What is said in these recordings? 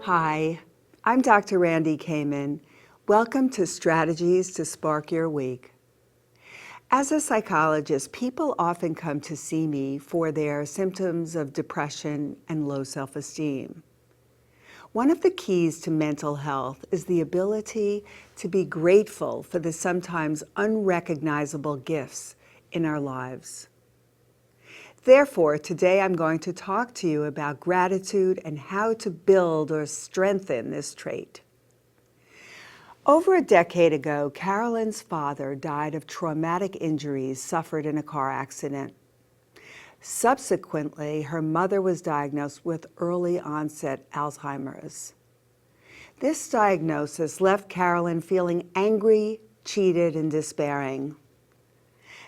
Hi, I'm Dr. Randy Kamen. Welcome to Strategies to Spark Your Week. As a psychologist, people often come to see me for their symptoms of depression and low self-esteem. One of the keys to mental health is the ability to be grateful for the sometimes unrecognizable gifts in our lives. Therefore, today I'm going to talk to you about gratitude and how to build or strengthen this trait. Over a decade ago, Carolyn's father died of traumatic injuries suffered in a car accident. Subsequently, her mother was diagnosed with early onset Alzheimer's. This diagnosis left Carolyn feeling angry, cheated, and despairing.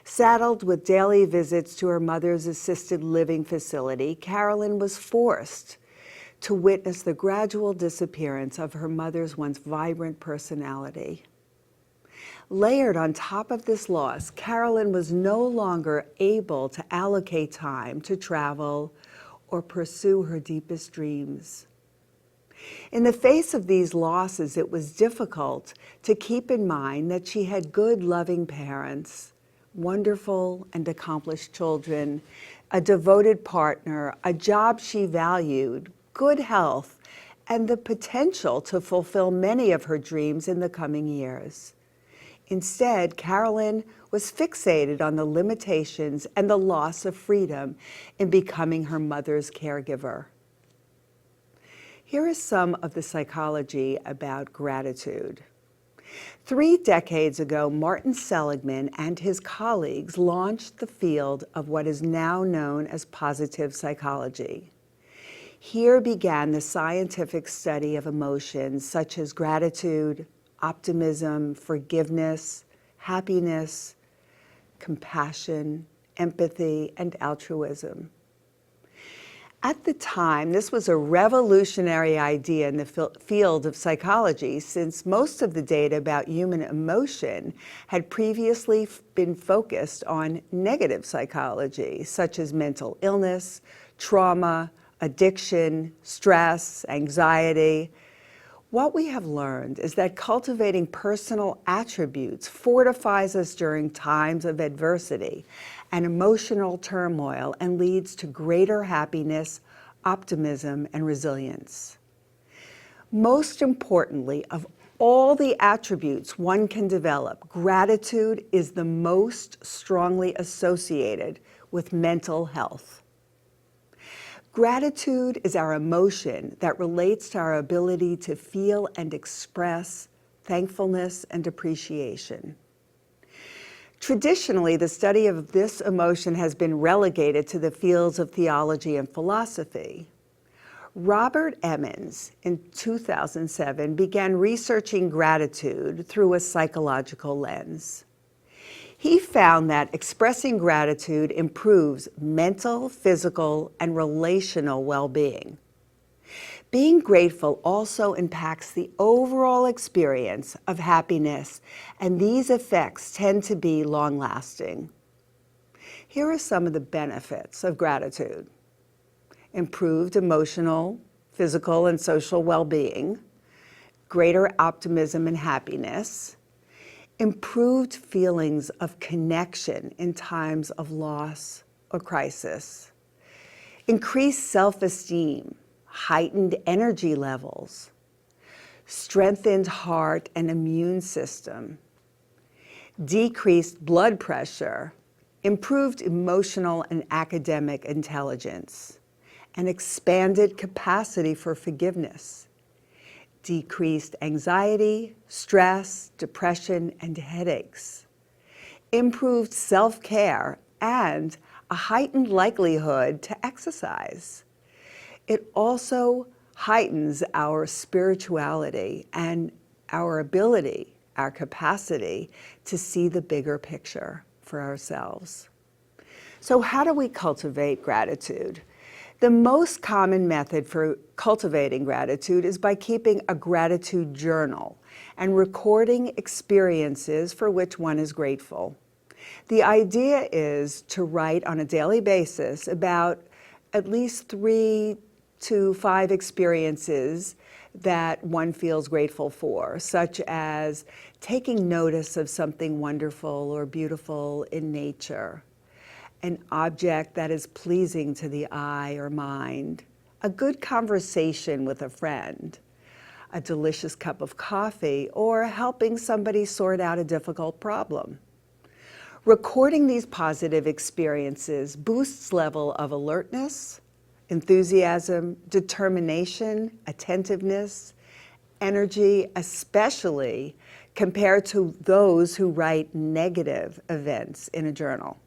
Saddled with daily visits to her mother's assisted living facility, Carolyn was forced to witness the gradual disappearance of her mother's once vibrant personality. Layered on top of this loss, Carolyn was no longer able to allocate time to travel or pursue her deepest dreams. In the face of these losses, it was difficult to keep in mind that she had good, loving parents, wonderful and accomplished children, a devoted partner, a job she valued, good health, and the potential to fulfill many of her dreams in the coming years. Instead, Carolyn was fixated on the limitations and the loss of freedom in becoming her mother's caregiver. Here is some of the psychology about gratitude. 3 decades ago, Martin Seligman and his colleagues launched the field of what is now known as positive psychology. Here began the scientific study of emotions such as gratitude, optimism, forgiveness, happiness, compassion, empathy, and altruism. At the time, this was a revolutionary idea in the field of psychology, since most of the data about human emotion had previously been focused on negative psychology, such as mental illness, trauma, addiction, stress, anxiety. What we have learned is that cultivating personal attributes fortifies us during times of adversity and emotional turmoil and leads to greater happiness, optimism, and resilience. Most importantly, of all the attributes one can develop, gratitude is the most strongly associated with mental health. Gratitude is our emotion that relates to our ability to feel and express thankfulness and appreciation. Traditionally, the study of this emotion has been relegated to the fields of theology and philosophy. Robert Emmons, in 2007, began researching gratitude through a psychological lens. He found that expressing gratitude improves mental, physical, and relational well-being. Being grateful also impacts the overall experience of happiness, and these effects tend to be long-lasting. Here are some of the benefits of gratitude: improved emotional, physical, and social well-being, greater optimism and happiness, improved feelings of connection in times of loss or crisis, increased self-esteem, heightened energy levels, strengthened heart and immune system, decreased blood pressure, improved emotional and academic intelligence, an expanded capacity for forgiveness, decreased anxiety, stress, depression, and headaches, improved self-care, and a heightened likelihood to exercise. It also heightens our spirituality and our ability, our capacity to see the bigger picture for ourselves. So how do we cultivate gratitude? The most common method for cultivating gratitude is by keeping a gratitude journal and recording experiences for which one is grateful. The idea is to write on a daily basis about at least 3 to 5 experiences that one feels grateful for, such as taking notice of something wonderful or beautiful in nature, an object that is pleasing to the eye or mind, a good conversation with a friend, a delicious cup of coffee, or helping somebody sort out a difficult problem. Recording these positive experiences boosts level of alertness, enthusiasm, determination, attentiveness, energy, especially compared to those who write negative events in a journal.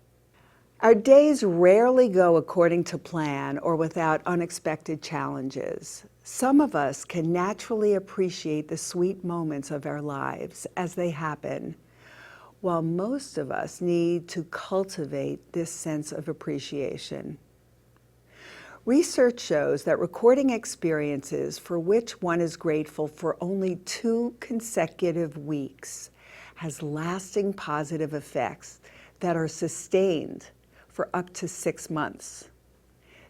Our days rarely go according to plan or without unexpected challenges. Some of us can naturally appreciate the sweet moments of our lives as they happen, while most of us need to cultivate this sense of appreciation. Research shows that recording experiences for which one is grateful for only 2 consecutive weeks has lasting positive effects that are sustained for up to 6 months.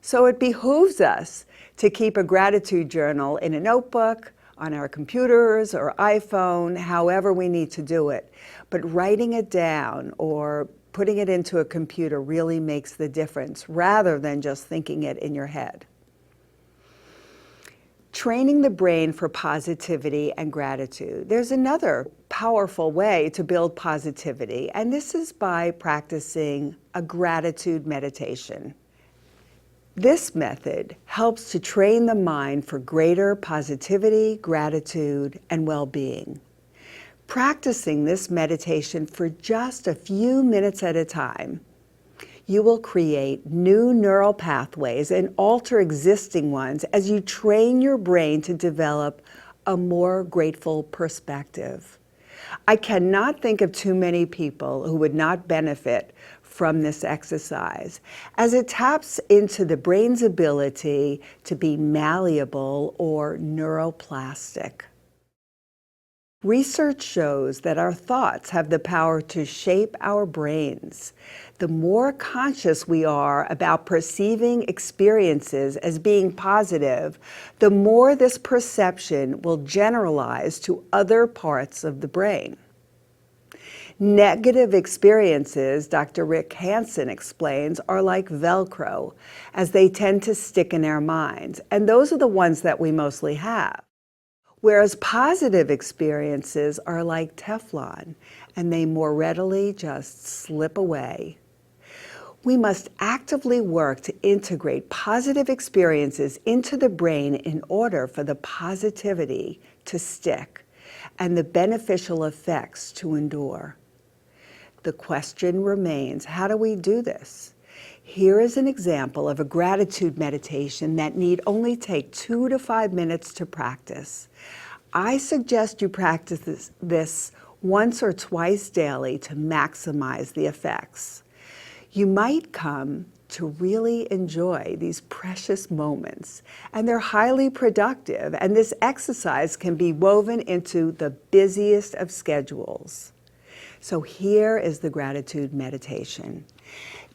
So it behooves us to keep a gratitude journal in a notebook, on our computers or iPhone, however we need to do it. But writing it down or putting it into a computer really makes the difference, rather than just thinking it in your head. Training the brain for positivity and gratitude. There's another powerful way to build positivity, and this is by practicing a gratitude meditation. This method helps to train the mind for greater positivity, gratitude, and well-being. Practicing this meditation for just a few minutes at a time, you will create new neural pathways and alter existing ones as you train your brain to develop a more grateful perspective. I cannot think of too many people who would not benefit from this exercise, as it taps into the brain's ability to be malleable or neuroplastic. Research shows that our thoughts have the power to shape our brains. The more conscious we are about perceiving experiences as being positive, the more this perception will generalize to other parts of the brain. Negative experiences, Dr. Rick Hansen explains, are like Velcro, as they tend to stick in our minds, and those are the ones that we mostly have. Whereas positive experiences are like Teflon, and they more readily just slip away. We must actively work to integrate positive experiences into the brain in order for the positivity to stick and the beneficial effects to endure. The question remains, how do we do this? Here is an example of a gratitude meditation that need only take 2 to 5 minutes to practice. I suggest you practice this once or twice daily to maximize the effects. You might come to really enjoy these precious moments, and they're highly productive, and this exercise can be woven into the busiest of schedules. So here is the gratitude meditation.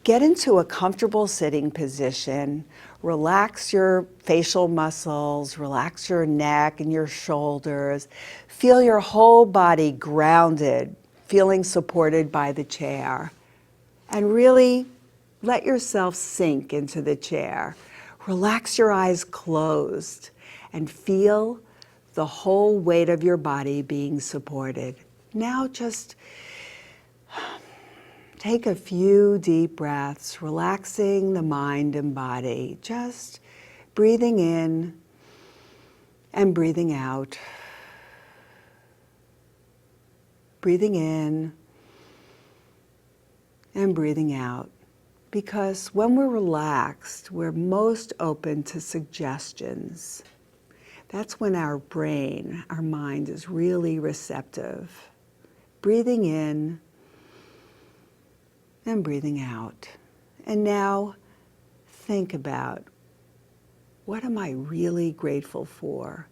Get into a comfortable sitting position, relax your facial muscles, relax your neck and your shoulders, feel your whole body grounded, feeling supported by the chair, and really let yourself sink into the chair. Relax your eyes closed and feel the whole weight of your body being supported. Now just take a few deep breaths, relaxing the mind and body, just breathing in and breathing out. Breathing in and breathing out. Because when we're relaxed, we're most open to suggestions. That's when our brain, our mind is really receptive. Breathing in and breathing out. And now think about, what am I really grateful for?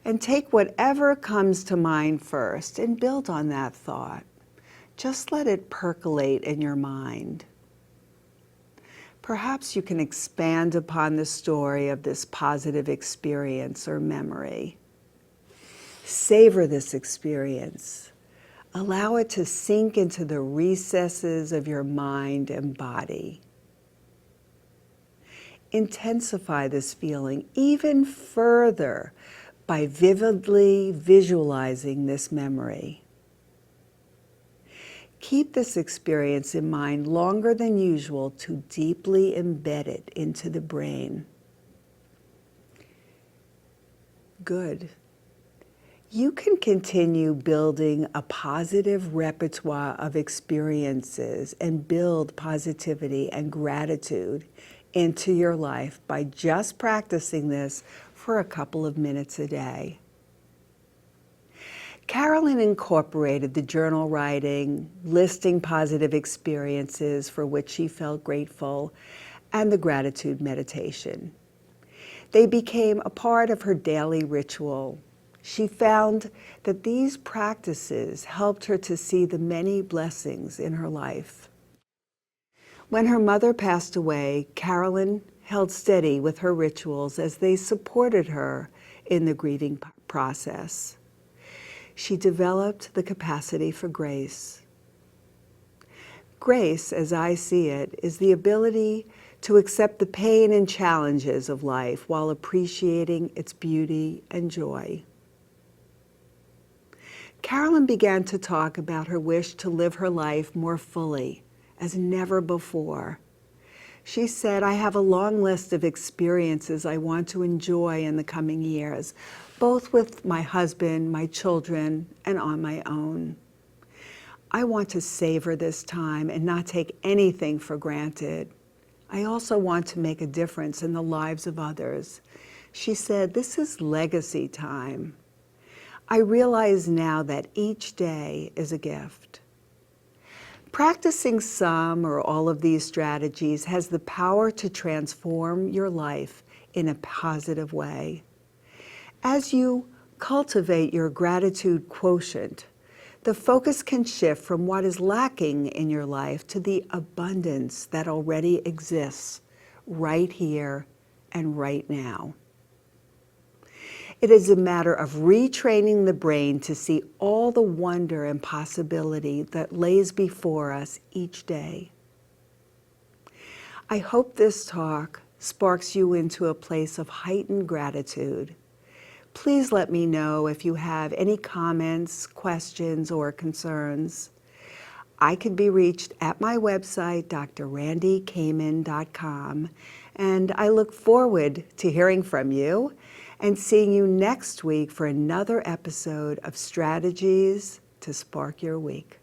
And take whatever comes to mind first and build on that thought. Just let it percolate in your mind. Perhaps you can expand upon the story of this positive experience or memory. Savor this experience. Allow it to sink into the recesses of your mind and body. Intensify this feeling even further by vividly visualizing this memory. Keep this experience in mind longer than usual to deeply embed it into the brain. Good. You can continue building a positive repertoire of experiences and build positivity and gratitude into your life by just practicing this for a couple of minutes a day. Carolyn incorporated the journal writing, listing positive experiences for which she felt grateful, and the gratitude meditation. They became a part of her daily ritual. She found that these practices helped her to see the many blessings in her life. When her mother passed away, Carolyn held steady with her rituals as they supported her in the grieving process. She developed the capacity for grace. Grace, as I see it, is the ability to accept the pain and challenges of life while appreciating its beauty and joy. Carolyn began to talk about her wish to live her life more fully, as never before. She said, "I have a long list of experiences I want to enjoy in the coming years, both with my husband, my children, and on my own. I want to savor this time and not take anything for granted. I also want to make a difference in the lives of others." She said, "This is legacy time. I realize now that each day is a gift." Practicing some or all of these strategies has the power to transform your life in a positive way. As you cultivate your gratitude quotient, the focus can shift from what is lacking in your life to the abundance that already exists right here and right now. It is a matter of retraining the brain to see all the wonder and possibility that lays before us each day. I hope this talk sparks you into a place of heightened gratitude. Please let me know if you have any comments, questions, or concerns. I can be reached at my website, drrandykamen.com, and I look forward to hearing from you and seeing you next week for another episode of Strategies to Spark Your Week.